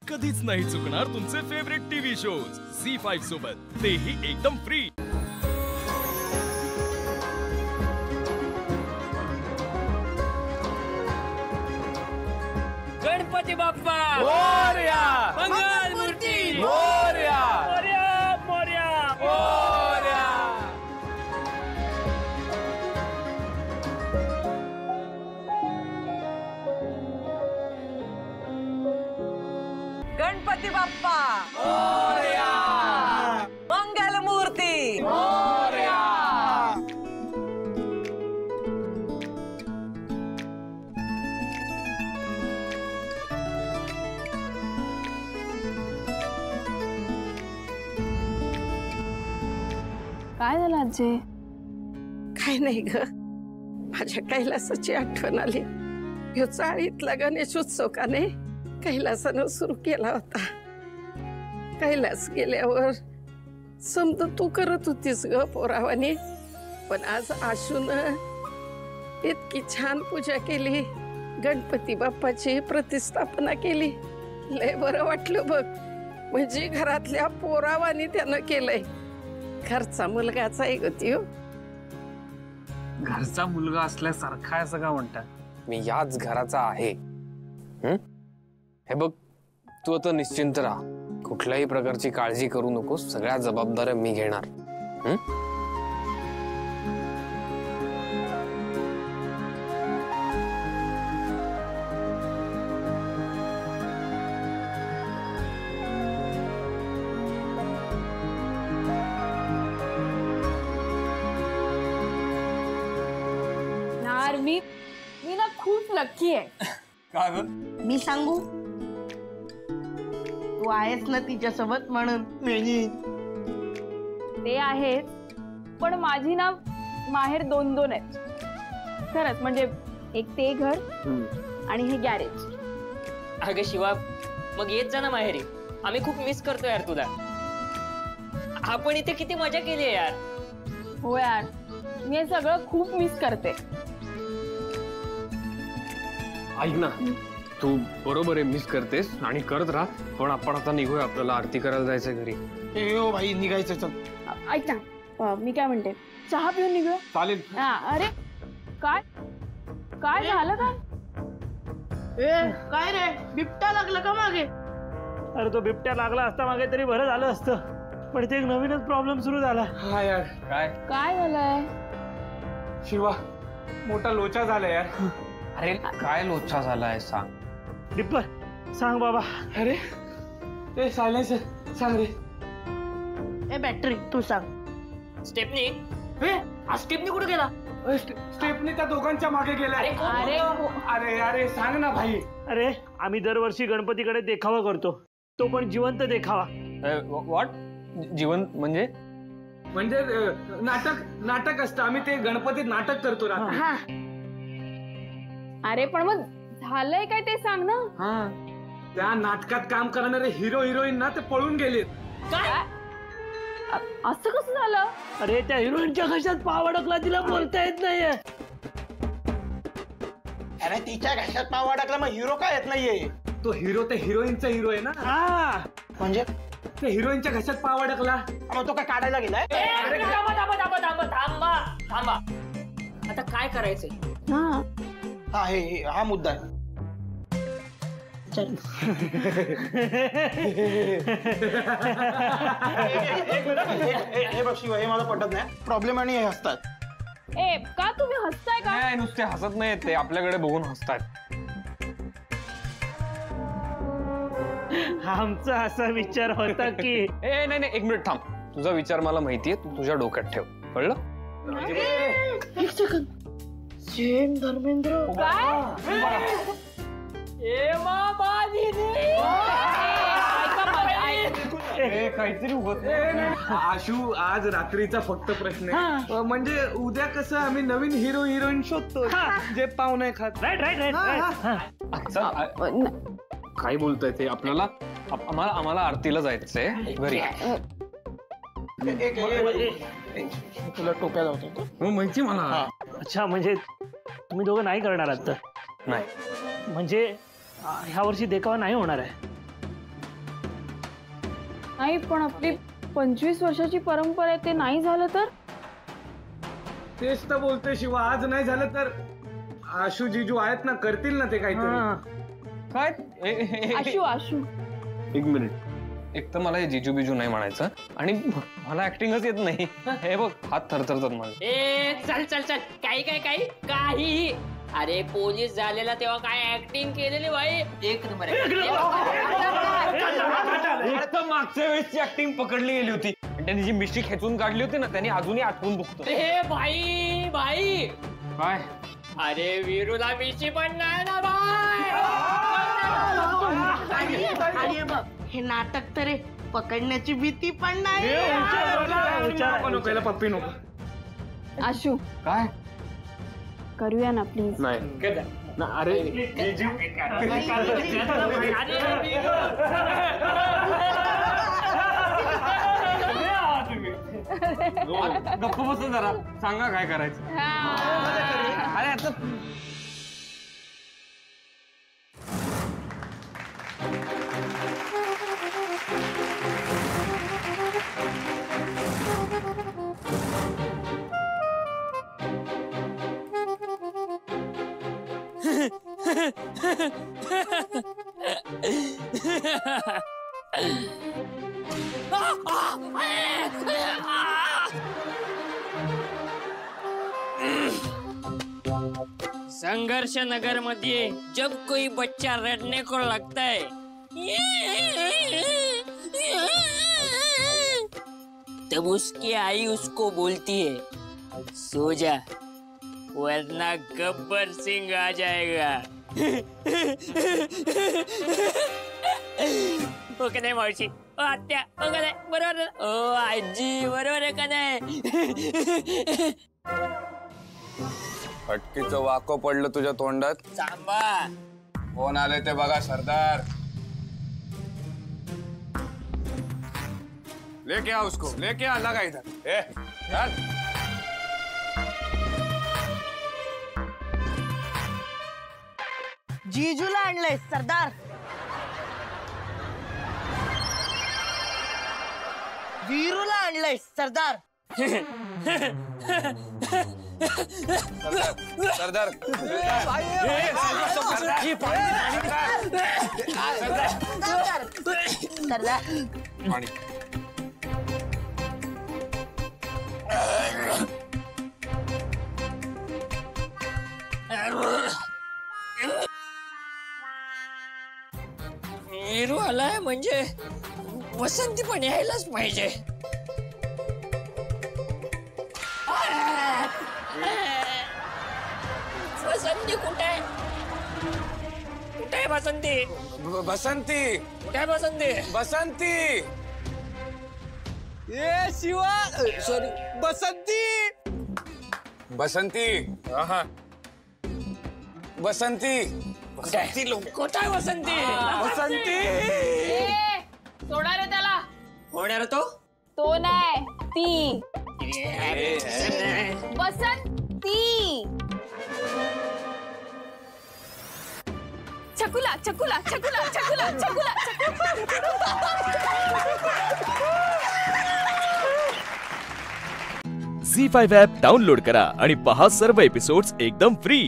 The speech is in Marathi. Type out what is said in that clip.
कधीच नाही चुकणार तुमचे फेवरेट टीव्ही शोज झी5 सोबत, तेही एकदम फ्री। गणपती बाप्पा मोरया, मंगल मूर्ती मोरया, मोरया मोरया मोरया। गणपती बाप्पा मोरया, मंगल मूर्ती मोरया। काय झालं आजी? काय नाही ग, माझ्या कैलासाची आठवण आली। ह्यो चाळीतला गणेशोत्सव का नाही कैलासानं सुरू केला होता। कैलास गेल्यावर समजा तू करत होतीस ग पोरावाने, पण आज आशून इतकी छान पूजा केली, गणपती बाप्पाची प्रतिष्ठापना केली, लय बरं वाटलं बघ। म्हणजे घरातल्या पोरावाने त्यानं केलंय। घरचा मुलगाच आहे ग त्यो। घरचा मुलगा असल्यासारखा असं का म्हणतात? मी याच घराचा आहे। हे बघ, तू आता निश्चिंत राहा, कुठल्याही प्रकारची काळजी करू नकोस, सगळ्या जबाबदाऱ्या मी घेणार। यार मी ना खूप लकी आहे। का ग? मी सांगू, तू आहेस ना तिच्यासोबत म्हणून। ते आहेच, पण माझी ना माहेर दोन दोन आहेत खरंच। म्हणजे एक ते घर आणि हे गॅरेज। अगं शिवा, मग येत जा ना माहेरी, आम्ही खूप मिस करतो यार तुला। आपण इथे किती मजा केली आहे यार। हो यार, मी हे सगळं खूप मिस करते। ऐक ना, तू बरोबर आहे, मिस करतेस आणि करत राहा, पण आपण आता निघूया, आपल्याला आरती करायला जायचंय घरी। हो भाई, निघायचं चल। ऐक ना, मी काय म्हणते, चहा पिऊन निघूया? चालेल। अरे काय काय झालं काय? काय रे, बिबट्या लागला का मागे? अरे तो बिबट्या लागला असता मागे तरी बरं झालं असतं, पण ते एक नवीनच प्रॉब्लेम सुरू झाला। हा यार, काय झालंय? शिवा, मोठा लोचा झाला यार। अरे काय लोचा झालाय सांग? डिप्पर सांग बाबा। अरे ए सायलेन्सर सांग रे। ए बॅटरी तू सांग। स्टेपनी, स्टेपनी कुठे गेला? स्टेपनी त्या दोघांच्या मागे गेला। अरे अरे अरे सांग ना भाई। अरे आम्ही दरवर्षी गणपतीकडे देखावा करतो, तो पण जिवंत देखावा। व्हॉट? जिवंत म्हणजे? म्हणजे नाटक असतं, आम्ही ते गणपतीत नाटक करतो रात्री। हा, अरे पण मग झालंय काय ते सांग ना। हा, त्या नाटकात काम करणारे हिरो हिरोईन ना ते पळून गेलेत। काय? असं कसं झालं? अरे त्या हिरोईनच्या घशात पाव अडकला, तिला बोलता येत नाहीये। अरे तिच्या घशात पाव अडकला, मग हिरो काय येत नाहीये? तो हिरो ते हिरोईनचा हिरो आहे ना। हा म्हणजे ते हिरोईनच्या घशात पाव अडकला, मग तो काय काढायला गेलाय? थांबा, आता काय करायचंय? हा हा मुद्दा आहे। चल हे बघ शिवा, हे मला पटत नाही। प्रॉब्लेम आणि हे हसतात। ए का तुम्ही हसताय का? नाही, नुसते हसत नाही, ते आपल्याकडे बघून हसतात। आमचा असा विचार होता की ए नाही, एक मिनिट थांब, तुझा विचार मला माहितीये, तू तुझ्या डोक्यात ठेव, कळलं? एक सेकंद, सेम धर्मेंद्र। काहीतरी होत नाही। आशू, आज रात्रीचा फक्त प्रश्न आहे, म्हणजे उद्या कसं आम्ही नवीन हिरो हिरोईन शोधतो जे पाव नाही खात। Right right right. काय बोलतोय ते? आम्हाला आरतीला जायचंय घरी। तुला टोप्या लावतो माहिती मला। अच्छा, म्हणजे तुम्ही दोघं नाही करणार आता? नाही म्हणजे ह्या वर्षी देखावा नाही होणार आहे? नाही पण आपली 25 वर्षाची परंपरा आहे, ते नाही झालं तर? तेच तर बोलतोय शिवा, आज नाही झालं तर आशू जीजू आहेत ना, करतील ना ते काहीतरी. काय आशू आशू एक मिनिट, एक तर मला हे जिजू बिजू नाही म्हणायचं आणि मला ऍक्टिंगच येत नाही. हे बघ हात थरथरतात माझे. ए चल चल चल, काही अरे पोलीस झालेला तेव्हा काय ऍक्टिंग केलेली भाई, एक नंबर. एक तर मागच्या वेळेसची ऍक्टिंग पकडली गेली होती आणि त्यांनी जी मिस्टेक खेचून काढली होती ना, त्यांनी अजूनही आठवून बघतो. ए भाई काय? अरे वीरूला मिशी पण नाही ना भाई. हे नाटक तर पकडण्याची भीती पण नाही. पप्पी नको. आशू काय करूया ना प्लीज. नाही ना, अरे गप्प बसून जरा सांगा काय करायचं. अरे आता संघर्ष नगर मध्ये जब कोई बच्चा रडने को लगता है तब उसकी आई उसको बोलती है सो जा वरना गब्बर सिंह आ जाएगा. हो का नाही मावशी, ओ आत्या, हो का नाही, बरोबर ना? ओ आजी बरोबर आहे का नाही? फटकीचं वाको पडलं तुझ्या तोंडात. सांबा कोण आले ते बघा सरदार. लेके आ उसको, लेके आ, लगा इधर. ए चल. जीजूला आणलंय सरदार. वीरूला आणलंय सरदार. सरदार सरदार पाणी. वीरू आलाय म्हणजे वसंती पण यायलाच पाहिजे. वसंती कुठे आहे? कुठे आहे बसंती? बसंती कुठे आहे बसंती? बसंती. ए शिवा, सॉरी, बसंती. बसंती. हा बसंती. कुठे आहे वसंती? बसंती. सोडा रे त्याला. कोण आहे रे तो? तो नाही ती बसंती. चकुला चकुला चकुला चकुला चकुला झी5 ॲप डाउनलोड करा आणि पहा सर्व एपिसोड्स एकदम फ्री.